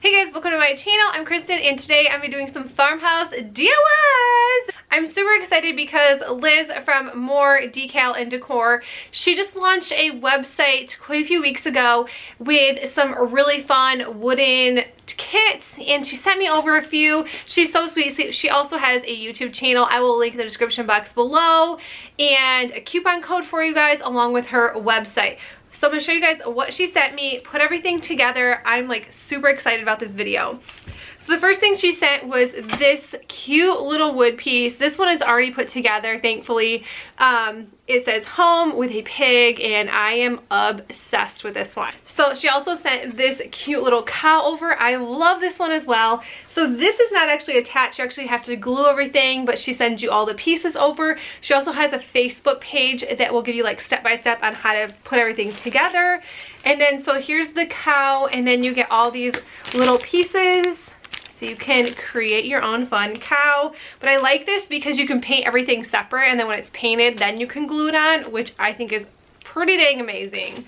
Hey guys, welcome to my channel. I'm Kristen and today I'm doing some Farmhouse DIYs. I'm super excited because Liz from More Decal and Decor, she just launched a website quite a few weeks ago with some really fun wooden kits and she sent me over a few. She's so sweet. She also has a YouTube channel. I will link in the description box below and a coupon code for you guys along with her website. So I'm gonna show you guys what she sent me, put everything together. I'm like super excited about this video. So the first thing she sent was this cute little wood piece. This one is already put together, thankfully. It says home with a pig and I am obsessed with this one. So she also sent this cute little cow over. I love this one as well. So this is not actually attached. You actually have to glue everything, but she sends you all the pieces over. She also has a Facebook page that will give you like step-by-step on how to put everything together. And then so here's the cow and then you get all these little pieces. So you can create your own fun cow. But I like this because you can paint everything separate and then when it's painted, then you can glue it on, which I think is pretty dang amazing.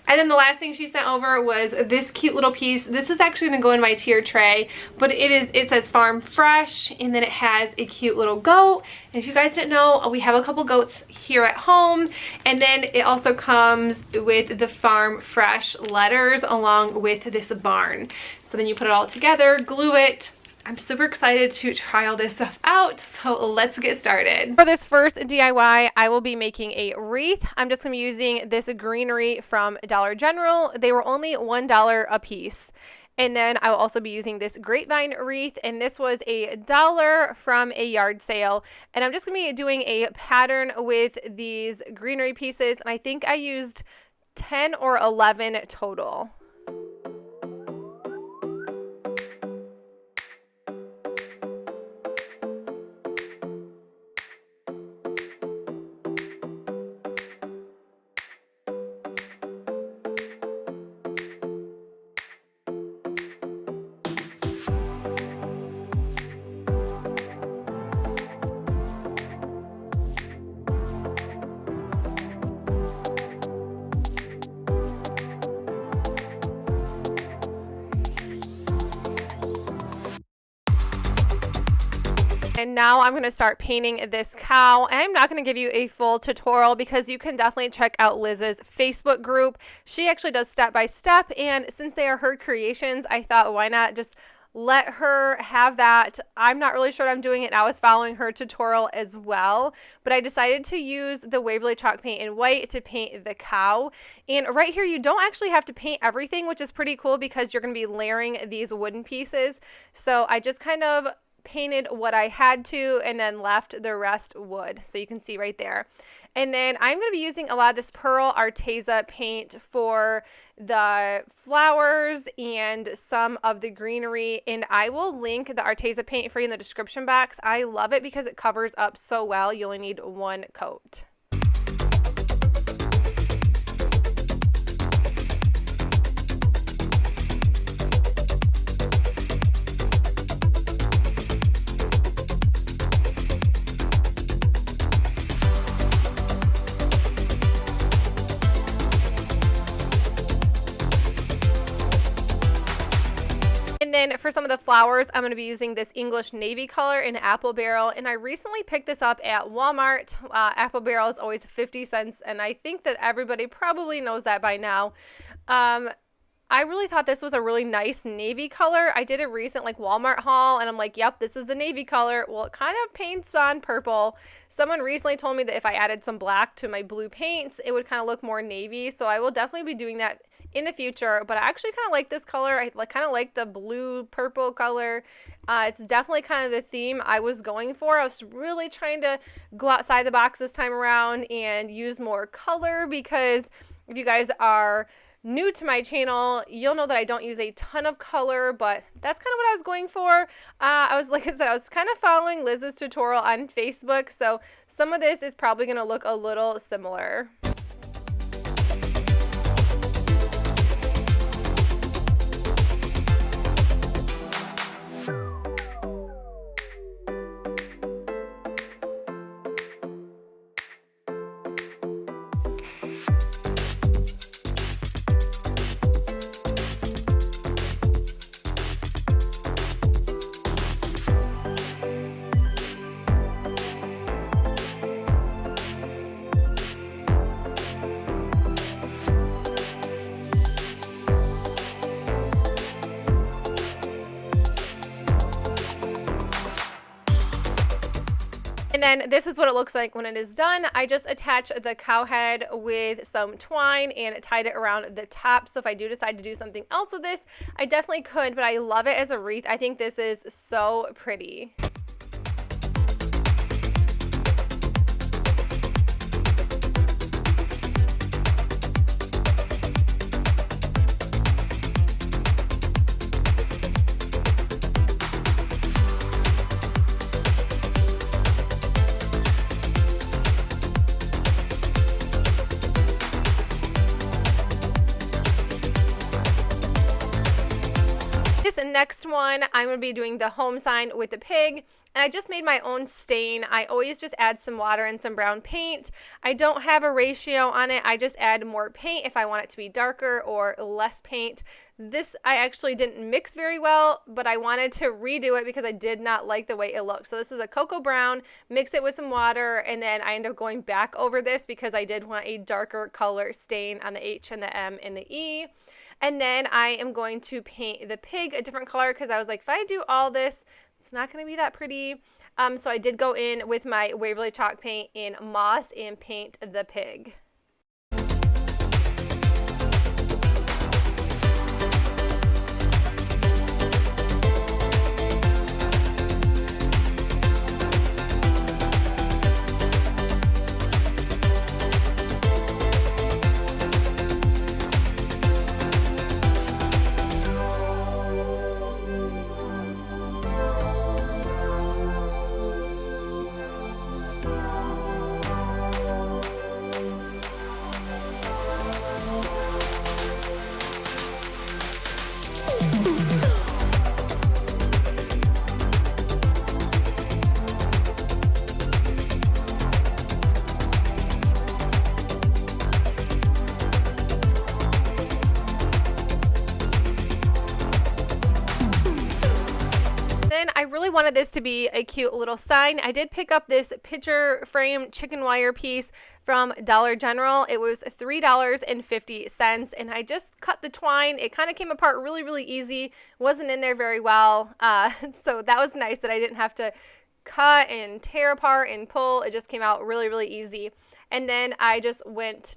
And then the last thing she sent over was this cute little piece. This is actually going to go in my tier tray, but it says Farm Fresh, and then it has a cute little goat. And if you guys didn't know, we have a couple goats here at home. And then it also comes with the Farm Fresh letters along with this barn. So then you put it all together, glue it. I'm super excited to try all this stuff out, so let's get started. For this first DIY, I will be making a wreath. I'm just going to be using this greenery from Dollar General. They were only $1 a piece. And then I will also be using this Grapevine wreath, and this was $1 from a yard sale. And I'm just going to be doing a pattern with these greenery pieces, and I think I used 10 or 11 total. And now I'm going to start painting this cow. And I'm not going to give you a full tutorial because you can definitely check out Liz's Facebook group. She actually does step by step, and since they are her creations, I thought why not just let her have that. I'm not really sure what I'm doing it. I was following her tutorial as well, but I decided to use the Waverly chalk paint in white to paint the cow. And right here, you don't actually have to paint everything, which is pretty cool because you're going to be layering these wooden pieces. So I just kind of painted what I had to and then left the rest wood, so you can see right there. And then I'm going to be using a lot of this Pearl Arteza paint for the flowers and some of the greenery, and I will link the Arteza paint for you in the description box. I love it because it covers up so well. You only need one coat. And then for some of the flowers, I'm going to be using this English navy color in Apple Barrel. And I recently picked this up at Walmart. Apple Barrel is always 50 cents. And I think that everybody probably knows that by now. I really thought this was a really nice navy color. I did a recent like Walmart haul and I'm like, yep, this is the navy color. Well, it kind of paints on purple. Someone recently told me that if I added some black to my blue paints, it would kind of look more navy. So I will definitely be doing that in the future, but I actually kind of like this color. I kind of like the blue purple color. It's definitely kind of the theme I was going for. I was really trying to go outside the box this time around and use more color, because if you guys are new to my channel, you'll know that I don't use a ton of color, but that's kind of what I was going for. Like I said, I was kind of following Liz's tutorial on Facebook, so some of this is probably going to look a little similar. And then this is what it looks like when it is done. I just attached the cow head with some twine and tied it around the top. So if I do decide to do something else with this, I definitely could, but I love it as a wreath. I think this is so pretty. This next one, I'm going to be doing the home sign with the pig, and I just made my own stain. I always just add some water and some brown paint. I don't have a ratio on it. I just add more paint if I want it to be darker or less paint. This I actually didn't mix very well, but I wanted to redo it because I did not like the way it looked. So this is a cocoa brown, mix it with some water, and then I ended up going back over this because I did want a darker color stain on the H and the M and the E. And then I am going to paint the pig a different color because I was like, if I do all this, it's not going to be that pretty. So I did go in with my Waverly chalk paint in moss and paint the pig. I really wanted this to be a cute little sign. I did pick up this picture frame chicken wire piece from Dollar General. It was $3.50, and I just cut the twine. It kind of came apart really easy. Wasn't in there very well, so that was nice that I didn't have to cut and tear apart and pull. It just came out really easy. And then I just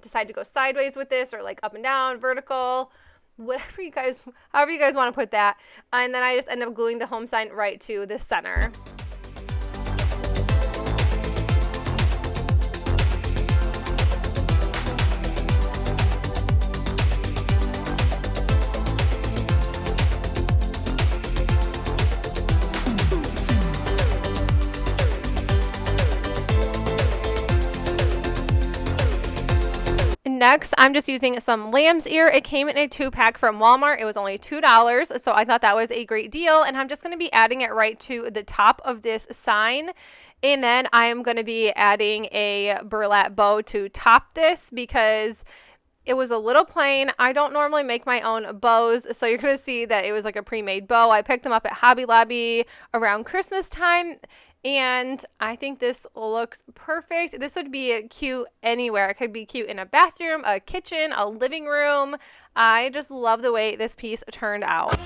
decided to go sideways with this, or like up and down, vertical, whatever you guys, however you guys want to put that. And then I just ended up gluing the home sign right to the center. Next, I'm just using some lamb's ear. It came in a 2-pack from Walmart. It was only $2, so I thought that was a great deal. And I'm just going to be adding it right to the top of this sign. And then I am going to be adding a burlap bow to top this because it was a little plain. I don't normally make my own bows, so you're going to see that it was like a pre-made bow. I picked them up at Hobby Lobby around Christmas time. And I think this looks perfect. This would be cute anywhere. It could be cute in a bathroom, a kitchen, a living room. I just love the way this piece turned out.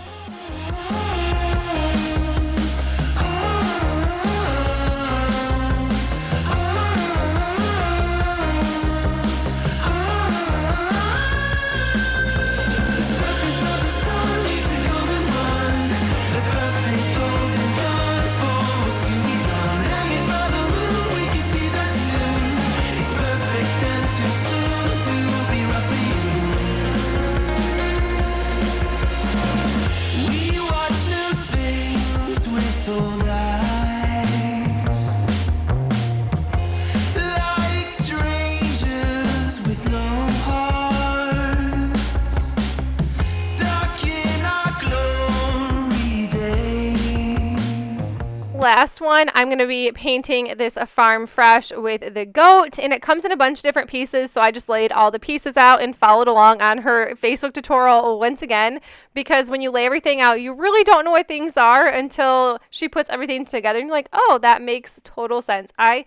Last one, I'm going to be painting this Farm Fresh with the goat, and it comes in a bunch of different pieces, so I just laid all the pieces out and followed along on her Facebook tutorial once again, because when you lay everything out, you really don't know what things are until she puts everything together, and you're like, oh, that makes total sense. I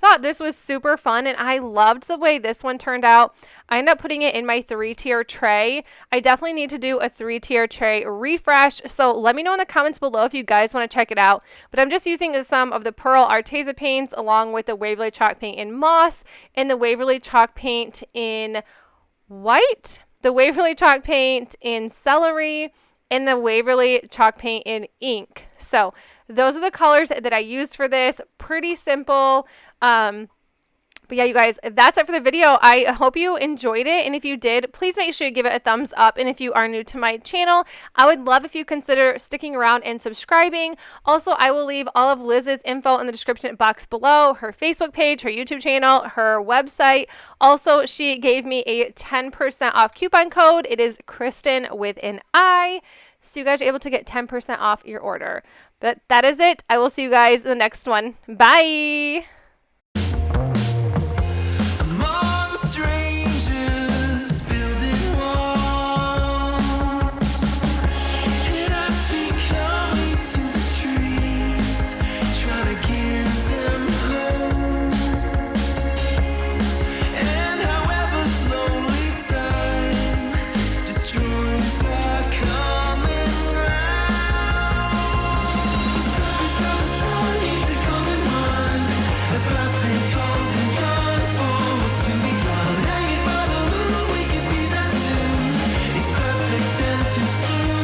thought this was super fun, and I loved the way this one turned out. I ended up putting it in my 3-tier tray. I definitely need to do a 3-tier tray refresh, so let me know in the comments below if you guys want to check it out. But I'm just using some of the Pearl Arteza paints along with the Waverly Chalk paint in moss and the Waverly Chalk paint in white, the Waverly Chalk paint in celery, and the Waverly Chalk paint in ink. So those are the colors that I used for this. Pretty simple. But yeah, you guys, that's it for the video. I hope you enjoyed it. And if you did, please make sure you give it a thumbs up. And if you are new to my channel, I would love if you consider sticking around and subscribing. Also, I will leave all of Liz's info in the description box below, her Facebook page, her YouTube channel, her website. Also, she gave me a 10% off coupon code. It is Kristen with an I. So you guys are able to get 10% off your order. But that is it. I will see you guys in the next one. Bye.